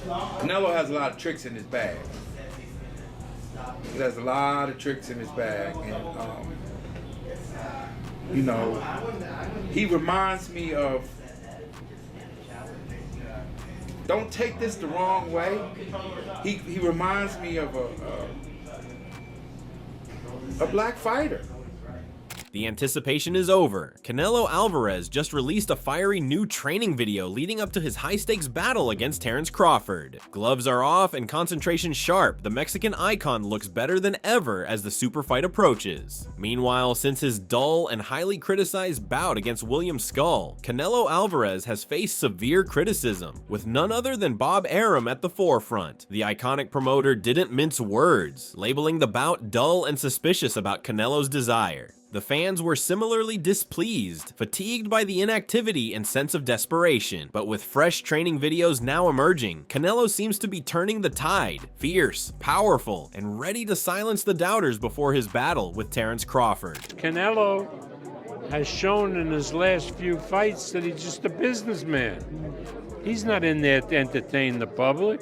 Canelo has a lot of tricks in his bag. He has a lot of tricks in his bag, and you know, he reminds me of. Don't take this the wrong way. He reminds me of a black fighter. The anticipation is over. Canelo Alvarez just released a fiery new training video leading up to his high-stakes battle against Terence Crawford. Gloves are off and concentration sharp. The Mexican icon looks better than ever as the super fight approaches. Meanwhile, since his dull and highly criticized bout against William Skull, Canelo Alvarez has faced severe criticism, with none other than Bob Arum at the forefront. The iconic promoter didn't mince words, labeling the bout dull and suspicious about Canelo's desire. The fans were similarly displeased, fatigued by the inactivity and sense of desperation, but with fresh training videos now emerging, Canelo seems to be turning the tide, fierce, powerful, and ready to silence the doubters before his battle with Terence Crawford. Canelo has shown in his last few fights that he's just a businessman. He's not in there to entertain the public.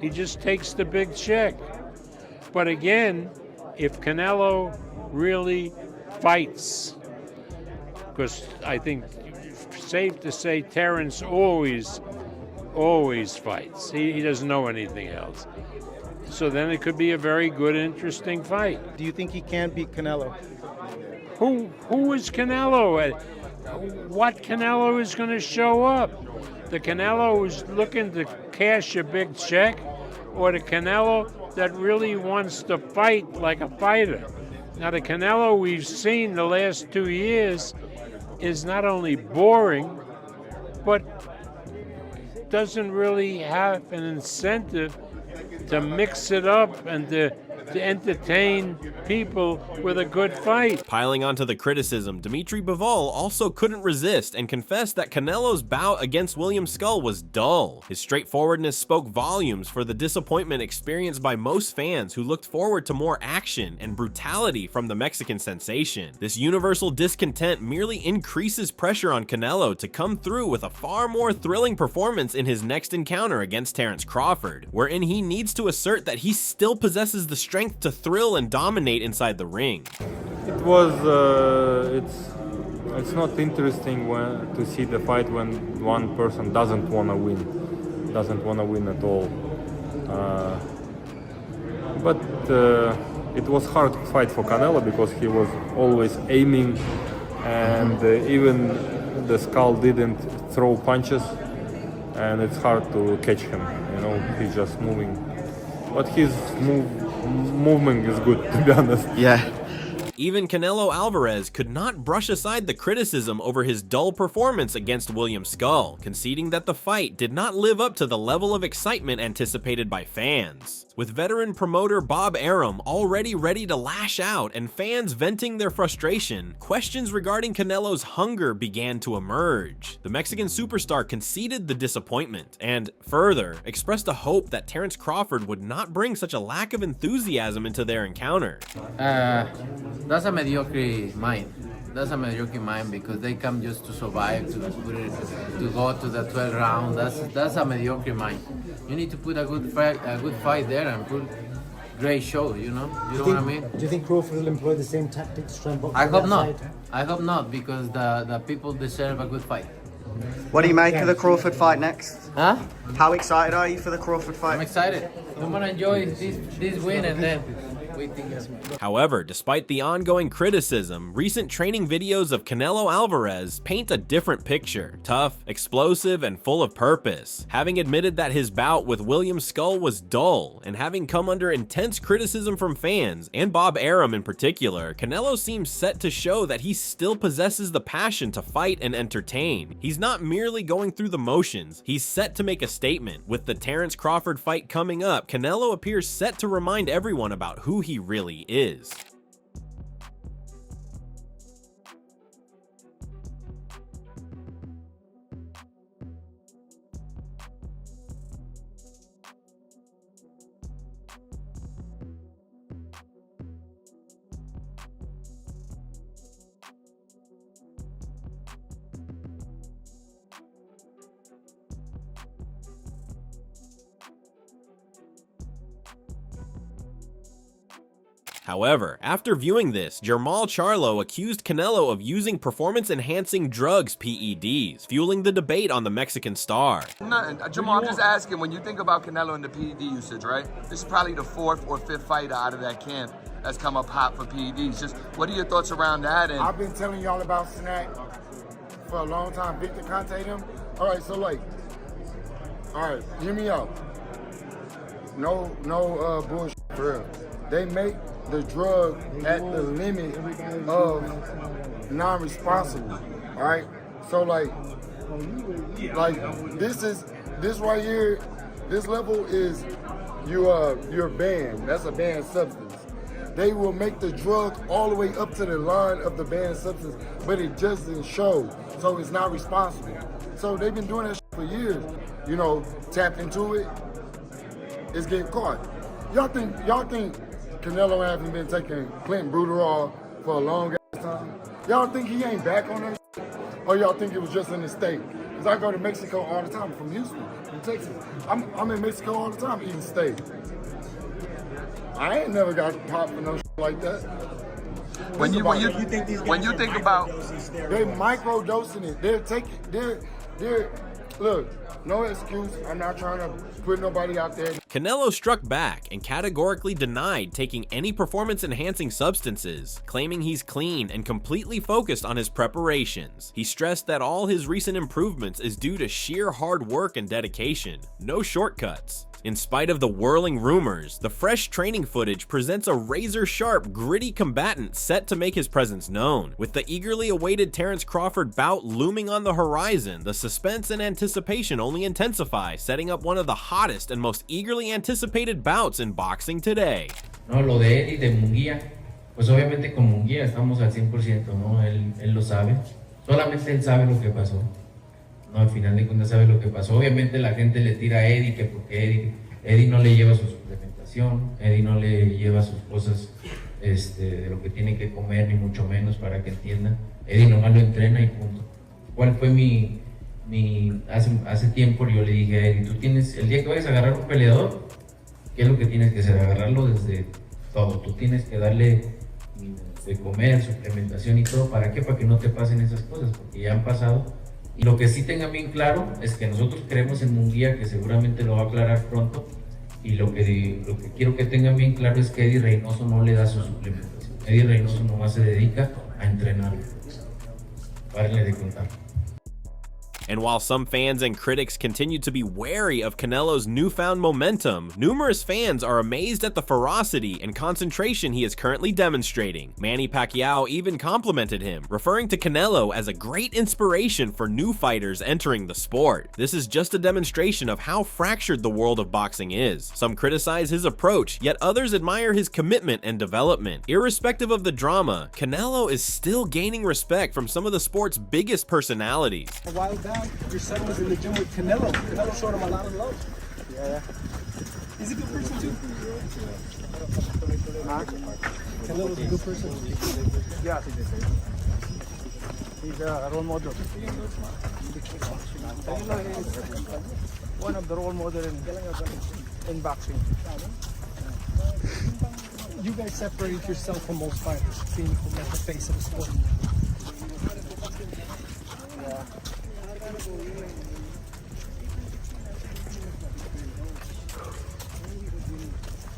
He just takes the big check. But again, if Canelo really fights, because I think it's safe to say Terence always fights. He doesn't know anything else. So then it could be a very good, interesting fight. Do you think he can beat Canelo? Who is Canelo? What Canelo is going to show up? The Canelo who's looking to cash a big check, or the Canelo that really wants to fight like a fighter? Now, the Canelo we've seen the last 2 years is not only boring, but doesn't really have an incentive to mix it up and to entertain people with a good fight. Piling onto the criticism, Dimitri Bivol also couldn't resist and confessed that Canelo's bout against William Skull was dull. His straightforwardness spoke volumes for the disappointment experienced by most fans who looked forward to more action and brutality from the Mexican sensation. This universal discontent merely increases pressure on Canelo to come through with a far more thrilling performance in his next encounter against Terence Crawford, wherein he needs to assert that he still possesses the strength to thrill and dominate inside the ring. It was, it's not interesting to see the fight when one person doesn't want to win at all. But it was hard to fight for Canelo because he was always aiming, and even the Skull didn't throw punches, and it's hard to catch him. You know, he's just moving. But his movement is good, to be honest. Yeah. Even Canelo Alvarez could not brush aside the criticism over his dull performance against William Skull, conceding that the fight did not live up to the level of excitement anticipated by fans. With veteran promoter Bob Arum already ready to lash out and fans venting their frustration, questions regarding Canelo's hunger began to emerge. The Mexican superstar conceded the disappointment and, further, expressed a hope that Terence Crawford would not bring such a lack of enthusiasm into their encounter. That's a mediocre mind. That's a mediocre mind because they come just to survive, to go to the 12th round. That's a mediocre mind. You need to put a good fight there and put great show. You know what I mean? Do you think Crawford will employ the same tactics to try and box I on hope that not. side? I hope not because the people deserve a good fight. What do you make of the Crawford fight next? Huh? How excited are you for the Crawford fight? I'm excited. I'm gonna enjoy this win and then we think. However, despite the ongoing criticism, recent training videos of Canelo Alvarez paint a different picture. Tough, explosive, and full of purpose. Having admitted that his bout with William Skull was dull, and having come under intense criticism from fans, and Bob Arum in particular, Canelo seems set to show that he still possesses the passion to fight and entertain. He's not merely going through the motions, he's set to make a statement. With the Terence Crawford fight coming up, Canelo appears set to remind everyone about who he really is. However, after viewing this, Jermall Charlo accused Canelo of using performance-enhancing drugs, PEDs, fueling the debate on the Mexican star. Nothing. Jamal, I'm just asking, when you think about Canelo and the PED usage, right? This is probably the 4th or 5th fighter out of that camp that's come up hot for PEDs. Just what are your thoughts around that? And I've been telling y'all about Snack for a long time. Victor Conte them. All right, so like, all right, hear me out. No bullshit for real. They make the drug at the limit of non-responsible. All right, so like this right here, this level is you're banned. That's a banned substance. They will make the drug all the way up to the line of the banned substance, but it just doesn't show, so it's not responsible. So they've been doing that for years. You know, tapped into it, it's getting caught. Y'all think Canelo hasn't been taking Clinton Bruderol for a long ass time? Y'all think he ain't back on that shit? Or y'all think it was just in the state? Because I go to Mexico all the time, from Houston, from Texas. I'm in Mexico all the time eating steak. I ain't never got popped for no shit like that. When you think about they micro-dosing it. They're look, no excuse. I'm not trying to put nobody out there. Canelo struck back and categorically denied taking any performance-enhancing substances, claiming he's clean and completely focused on his preparations. He stressed that all his recent improvements is due to sheer hard work and dedication, no shortcuts. In spite of the whirling rumors, the fresh training footage presents a razor-sharp, gritty combatant set to make his presence known. With the eagerly awaited Terence Crawford bout looming on the horizon, the suspense and anticipation only intensify, setting up one of the hottest and most eagerly anticipated bouts in boxing today. No, lo de Eddie, de Munguía, pues obviamente con Munguía estamos al 100%, ¿no? Él lo sabe. Solamente él sabe lo que pasó. No, al final de cuentas sabe lo que pasó. Obviamente la gente le tira a Eddie que porque Eddie no le lleva su suplementación, Eddie no le lleva sus cosas de lo que tiene que comer, ni mucho menos, para que entiendan. Eddie nomás lo entrena y punto. ¿Cuál fue hace tiempo yo le dije a Eddie, tú tienes, el día que vayas a agarrar un peleador, ¿qué es lo que tienes que hacer? Agarrarlo desde todo. Tú tienes que darle de comer, suplementación y todo. ¿Para qué? Para que no te pasen esas cosas, porque ya han pasado. Y lo que sí tengan bien claro es que nosotros creemos en Munguía, que seguramente lo va a aclarar pronto, y lo que quiero que tengan bien claro es que Eddie Reynoso no le da su suplementación. Eddie Reynoso nomás se dedica a entrenarlo. Párenle de contar. And while some fans and critics continue to be wary of Canelo's newfound momentum, numerous fans are amazed at the ferocity and concentration he is currently demonstrating. Manny Pacquiao even complimented him, referring to Canelo as a great inspiration for new fighters entering the sport. This is just a demonstration of how fractured the world of boxing is. Some criticize his approach, yet others admire his commitment and development. Irrespective of the drama, Canelo is still gaining respect from some of the sport's biggest personalities. A while back, your son was in the gym with Canelo. Canelo showed him a lot of love. Yeah. He's a good person too. Canelo's a good person. Yeah. He's a role model. One of the role models in boxing. You guys separate yourself from most fighters, being like the face of the sport. Yeah.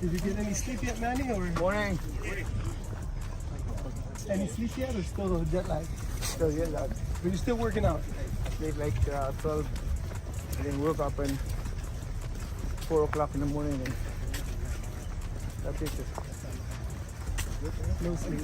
Did you get any sleep yet, Manny? Or morning? Any sleep yet, or still jet lag? Still jet lag. But you're still working out. I sleep like 12, and then woke up at 4 o'clock in the morning, and that's it. No sleep.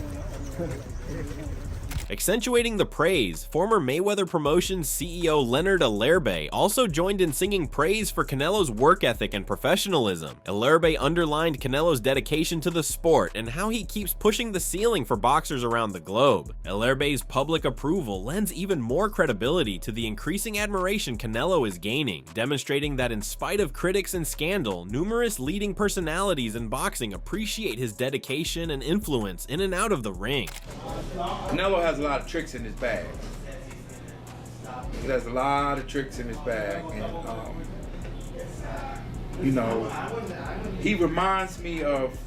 Accentuating the praise, former Mayweather Promotions CEO Leonard Alerbe also joined in singing praise for Canelo's work ethic and professionalism. Alerbe underlined Canelo's dedication to the sport and how he keeps pushing the ceiling for boxers around the globe. Alerbe's public approval lends even more credibility to the increasing admiration Canelo is gaining, demonstrating that in spite of critics and scandal, numerous leading personalities in boxing appreciate his dedication and influence in and out of the ring. Canelo has a lot of tricks in his bag. He has a lot of tricks in his bag, and you know, he reminds me of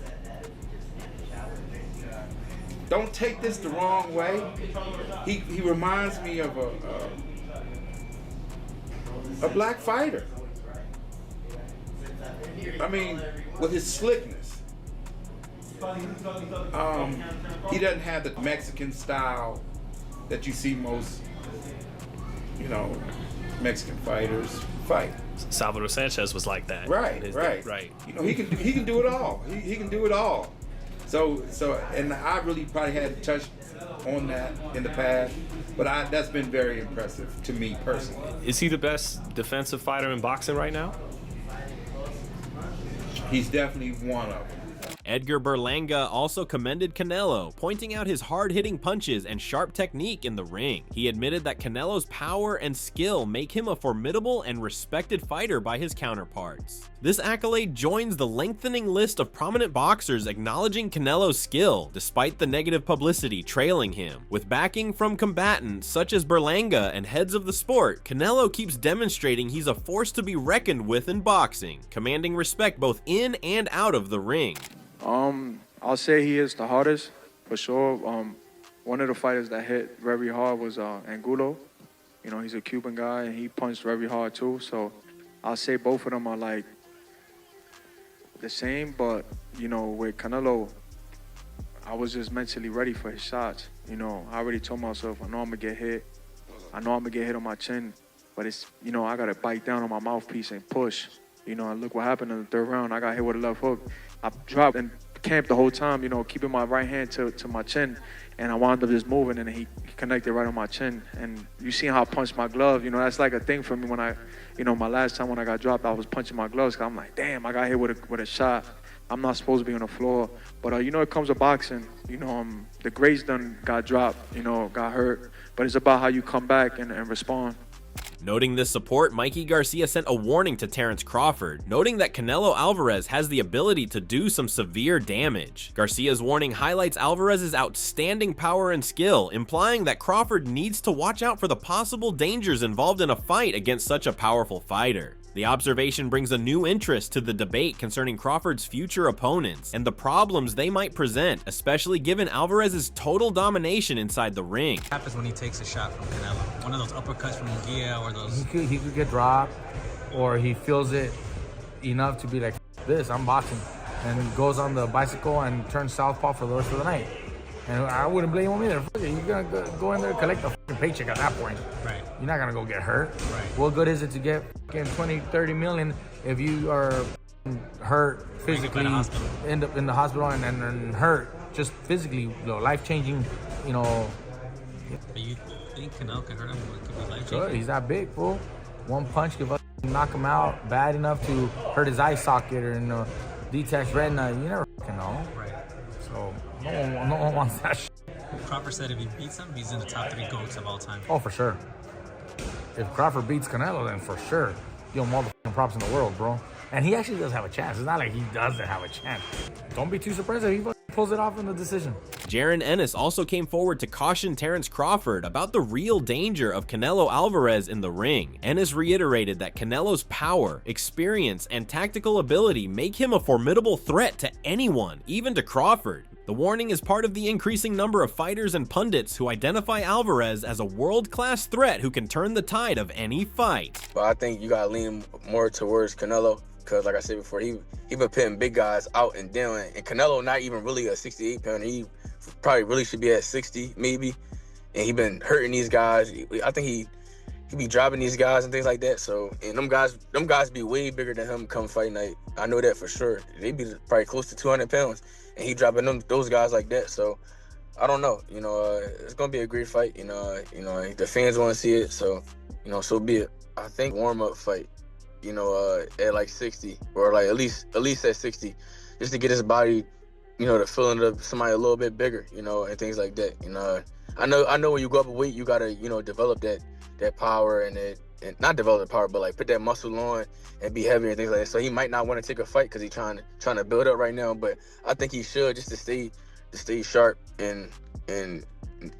don't take this the wrong way. He reminds me of a black fighter. I mean, with his slickness. He doesn't have the Mexican style that you see most, Mexican fighters fight. Salvador Sanchez was like that. Right. He can do it all. He can do it all. So, and I really probably hadn't touched on that in the past, but that's been very impressive to me personally. Is he the best defensive fighter in boxing right now? He's definitely one of them. Edgar Berlanga also commended Canelo, pointing out his hard-hitting punches and sharp technique in the ring. He admitted that Canelo's power and skill make him a formidable and respected fighter by his counterparts. This accolade joins the lengthening list of prominent boxers acknowledging Canelo's skill, despite the negative publicity trailing him. With backing from combatants such as Berlanga and heads of the sport, Canelo keeps demonstrating he's a force to be reckoned with in boxing, commanding respect both in and out of the ring. I'll say he is the hardest, for sure. One of the fighters that hit very hard was Angulo. He's a Cuban guy, and he punched very hard too. So I'll say both of them are like the same, but, with Canelo, I was just mentally ready for his shots. I already told myself, I know I'm gonna get hit. I know I'm gonna get hit on my chin, but it's, I gotta bite down on my mouthpiece and push. And look what happened in the third round. I got hit with a left hook. I dropped and camped the whole time, keeping my right hand to my chin, and I wound up just moving, and he connected right on my chin. And you see how I punched my glove, that's like a thing for me when I, my last time when I got dropped, I was punching my gloves, 'cause I'm like, damn, I got hit with a shot. I'm not supposed to be on the floor. But, it comes to boxing, the greats done got dropped, got hurt, but it's about how you come back and respond. Noting this support, Mikey Garcia sent a warning to Terence Crawford, noting that Canelo Alvarez has the ability to do some severe damage. Garcia's warning highlights Alvarez's outstanding power and skill, implying that Crawford needs to watch out for the possible dangers involved in a fight against such a powerful fighter. The observation brings a new interest to the debate concerning Crawford's future opponents and the problems they might present, especially given Alvarez's total domination inside the ring. What happens when he takes a shot from Canelo? One of those uppercuts from Gia or those... He could get dropped, or he feels it enough to be like, this, I'm boxing. And he goes on the bicycle and turns southpaw for the rest of the night. And I wouldn't blame him either. You're going to go in there and collect a paycheck at that point. Right. You're not going to go get hurt. Right. What good is it to get 20, 30 million if you are hurt physically, end up in the hospital and hurt just physically, life-changing, But you think Canelo can hurt him? It could be life-changing? Sure, he's that big, fool. One punch could knock him out bad enough to hurt his eye socket or detach retina. You never know. Right. So no one wants that shit. Crawford said if he beats him, he's in the top 3 GOATs of all time. Oh, for sure. If Crawford beats Canelo, then for sure, give him all the props in the world, bro. And he actually does have a chance. It's not like he doesn't have a chance. Don't be too surprised if he pulls it off in the decision. Jaron Ennis also came forward to caution Terence Crawford about the real danger of Canelo Alvarez in the ring. Ennis reiterated that Canelo's power, experience, and tactical ability make him a formidable threat to anyone, even to Crawford. The warning is part of the increasing number of fighters and pundits who identify Alvarez as a world-class threat who can turn the tide of any fight. But I think you gotta lean more towards Canelo, because like I said before, he been putting big guys out and down, and Canelo not even really a 68-pounder. He probably really should be at 60 maybe, and he been hurting these guys. I think he be dropping these guys and things like that. So, and them guys be way bigger than him come fight night. I know that for sure. They be probably close to 200 pounds, and he dropping those guys like that. So, I don't know. It's gonna be a great fight. The fans want to see it. So, so be it. I think warm-up fight. At like 60 or like at least at 60, just to get his body, the feeling of somebody a little bit bigger, and things like that. I know when you go up a weight, you gotta, develop that power and not develop the power, but like put that muscle on and be heavier and things like that. So he might not want to take a fight because he's trying to build up right now, but I think he should just to stay sharp and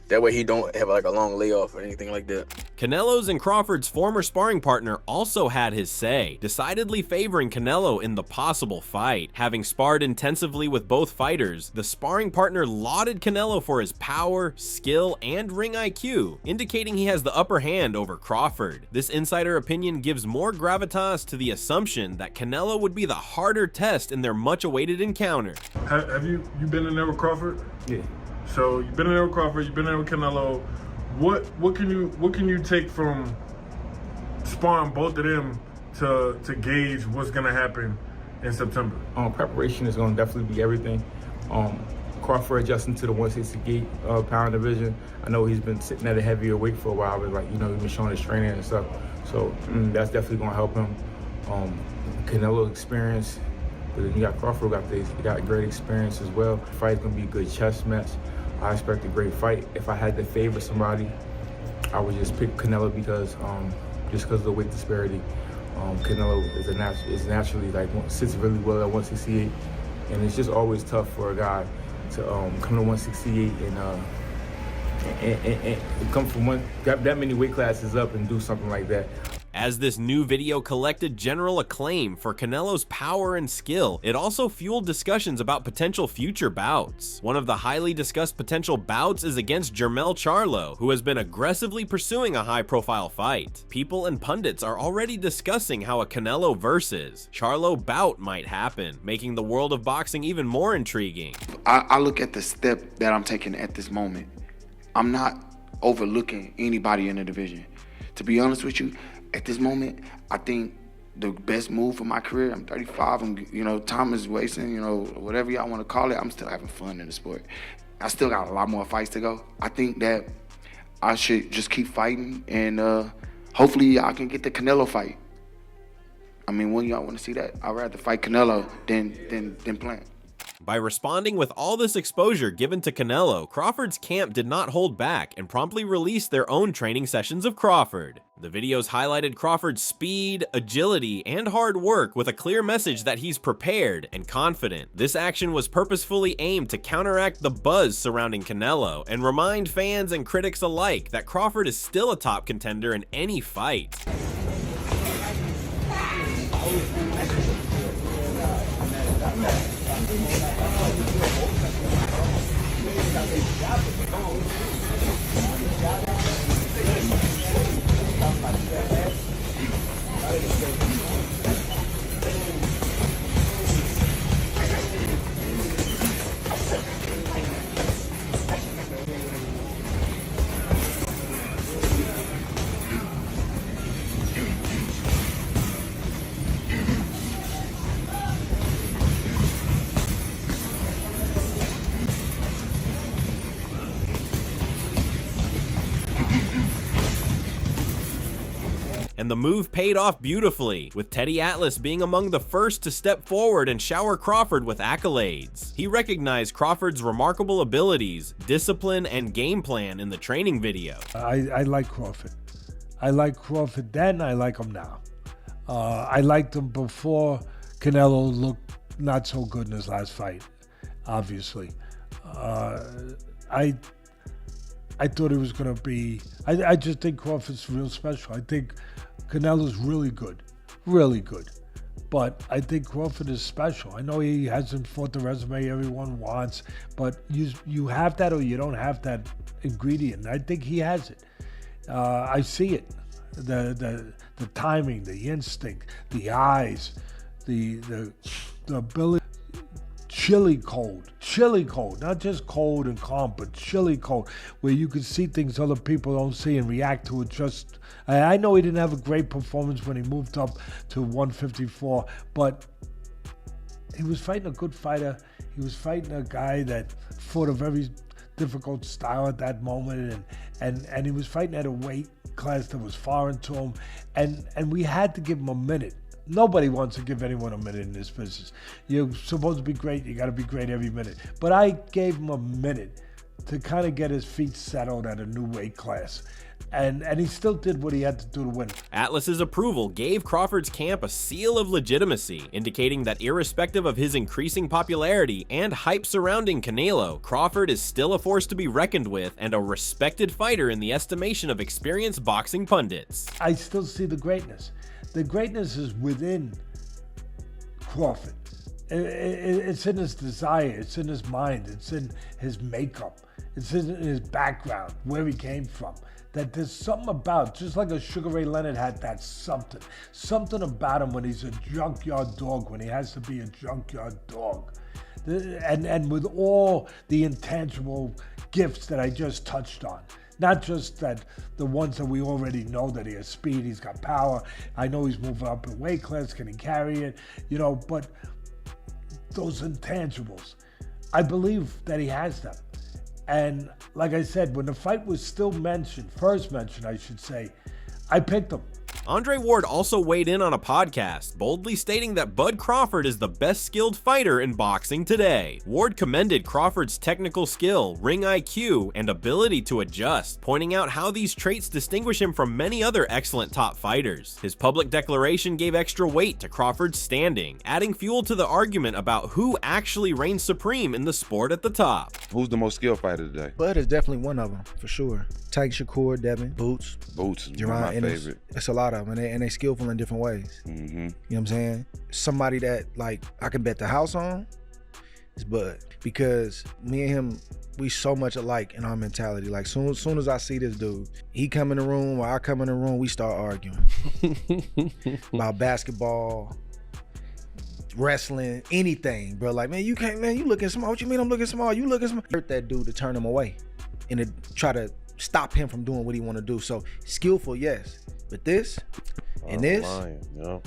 That way he don't have like a long layoff or anything like that. Canelo's and Crawford's former sparring partner also had his say, decidedly favoring Canelo in the possible fight. Having sparred intensively with both fighters, the sparring partner lauded Canelo for his power, skill, and ring IQ, indicating he has the upper hand over Crawford. This insider opinion gives more gravitas to the assumption that Canelo would be the harder test in their much-awaited encounter. Have you been in there with Crawford? Yeah. So you've been in there with Crawford, you've been there with Canelo. What can you take from sparring both of them to gauge what's gonna happen in September? Preparation is gonna definitely be everything. Crawford adjusting to the 168 pound division. I know he's been sitting at a heavier weight for a while, but like, you know, he's been showing his training and stuff. So that's definitely gonna help him. Canelo experience. You got Crawford, got great experience as well. The fight's gonna be a good chess match. I expect a great fight. If I had to favor somebody, I would just pick Canelo because of the weight disparity. Canelo is naturally like sits really well at 168, and it's just always tough for a guy to come to 168 and come from that many weight classes up and do something like that. As this new video collected general acclaim for Canelo's power and skill, it also fueled discussions about potential future bouts. One of the highly discussed potential bouts is against Jermell Charlo, who has been aggressively pursuing a high-profile fight. People and pundits are already discussing how a Canelo versus Charlo bout might happen, making the world of boxing even more intriguing. I look at the step that I'm taking at this moment. I'm not overlooking anybody in the division. To be honest with you, at this moment, I think the best move for my career, I'm 35, time is wasting, whatever y'all want to call it, I'm still having fun in the sport. I still got a lot more fights to go. I think that I should just keep fighting, and hopefully I can get the Canelo fight. I mean, when y'all want to see that, I'd rather fight Canelo than Plant. By responding with all this exposure given to Canelo, Crawford's camp did not hold back and promptly released their own training sessions of Crawford. The videos highlighted Crawford's speed, agility, and hard work with a clear message that he's prepared and confident. This action was purposefully aimed to counteract the buzz surrounding Canelo and remind fans and critics alike that Crawford is still a top contender in any fight. And the move paid off beautifully, with Teddy Atlas being among the first to step forward and shower Crawford with accolades. He recognized Crawford's remarkable abilities, discipline, and game plan in the training video. I like Crawford. I like Crawford then, I like him now. I liked him before Canelo looked not so good in his last fight, obviously. I thought it was going to be, I just think Crawford's real special. I think Canelo's really good. But I think Crawford is special. I know he hasn't fought the resume everyone wants, but you have that or you don't have that ingredient. And I think he has it. I see it. The timing, the instinct, the eyes, the ability. Chilly cold, not just cold and calm, but chilly cold, where you can see things other people don't see and react to it. Just, I know he didn't have a great performance when he moved up to 154, but he was fighting a good fighter. He was fighting a guy that fought a very difficult style at that moment, and he was fighting at a weight class that was foreign to him, and we had to give him a minute. Nobody wants to give anyone a minute in this business. You're supposed to be great, you got to be great every minute. But I gave him a minute to kind of get his feet settled at a new weight class. And he still did what he had to do to win. Atlas's approval gave Crawford's camp a seal of legitimacy, indicating that irrespective of his increasing popularity and hype surrounding Canelo, Crawford is still a force to be reckoned with and a respected fighter in the estimation of experienced boxing pundits. I still see the greatness. The greatness is within Crawford. It's in his desire, it's in his mind, it's in his makeup, it's in his background, where he came from. That there's something about, just like a Sugar Ray Leonard had that something about him when he's a junkyard dog, when he has to be a junkyard dog. And with all the intangible gifts that I just touched on. Not just that the ones that we already know, that he has speed, he's got power, I know he's moving up in weight class, can he carry it, you know, but those intangibles, I believe that he has them. And like I said, when the fight was still mentioned, first mentioned, I should say, I picked him. Andre Ward also weighed in on a podcast, boldly stating that Bud Crawford is the best skilled fighter in boxing today. Ward commended Crawford's technical skill, ring IQ, and ability to adjust, pointing out how these traits distinguish him from many other excellent top fighters. His public declaration gave extra weight to Crawford's standing, adding fuel to the argument about who actually reigns supreme in the sport at the top. Who's the most skilled fighter today? Bud is definitely one of them, for sure. Tyke Shakur, Devin, Boots. Boots is Jerron, my favorite. It's a lot of them, and they skillful in different ways. Mm-hmm. You know what I'm saying? Somebody that, like, I can bet the house on is Bud. Because me and him, we so much alike in our mentality. Like, soon as I see this dude, he come in the room or I come in the room, we start arguing. About basketball, wrestling, anything, bro. Like, man, you can't, man, you looking small. What you mean I'm looking small? You looking small. Hurt that dude to turn him away and to try to stop him from doing what he want to do. So skillful, yes, but this and this, yeah,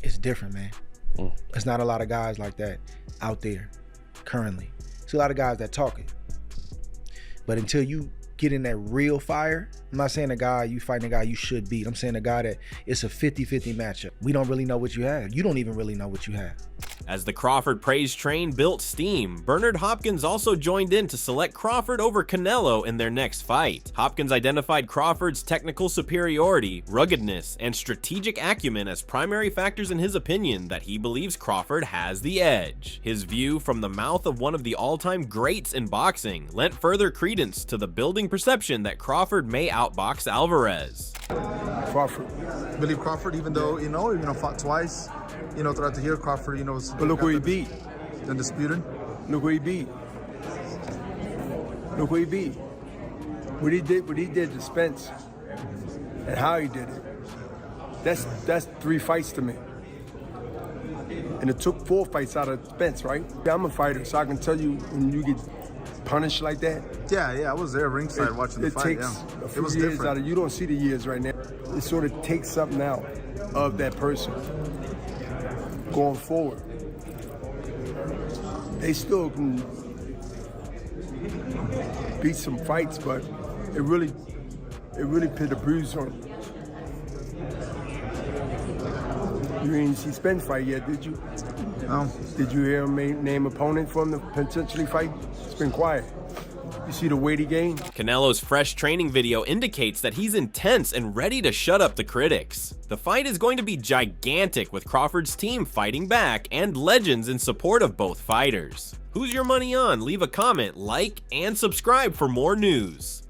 it's different, man. There's not a lot of guys like that out there currently. There's a lot of guys that talk it, but until you get in that real fire, I'm not saying a guy you fighting a guy you should beat. I'm saying a guy that it's a 50-50 matchup. We don't really know what you have. You don't even really know what you have. As the Crawford praise train built steam, Bernard Hopkins also joined in to select Crawford over Canelo in their next fight. Hopkins identified Crawford's technical superiority, ruggedness, and strategic acumen as primary factors in his opinion that he believes Crawford has the edge. His view from the mouth of one of the all-time greats in boxing lent further credence to the building perception that Crawford may outbox Alvarez. Crawford. Believe Crawford, even though, fought twice, throughout the year, Crawford, was... But look who he beat. Undisputed. Look who he beat. Look who he beat. What he did to Spence and how he did it. That's 3 fights to me. And it took 4 fights out of Spence, right? Yeah, I'm a fighter, so I can tell you when you get punished like that. Yeah, I was there ringside watching the fight. It takes a few years out of you. Don't see the years right now. It sort of takes something out of that person going forward. They still can beat some fights, but it really put a bruise on them. You didn't see Spence fight yet, did you? No. Did you hear him name opponent for him to potentially fight? It's been quiet. You see the weight he gained? Canelo's fresh training video indicates that he's intense and ready to shut up the critics. The fight is going to be gigantic with Crawford's team fighting back and legends in support of both fighters. Who's your money on? Leave a comment, like, and subscribe for more news.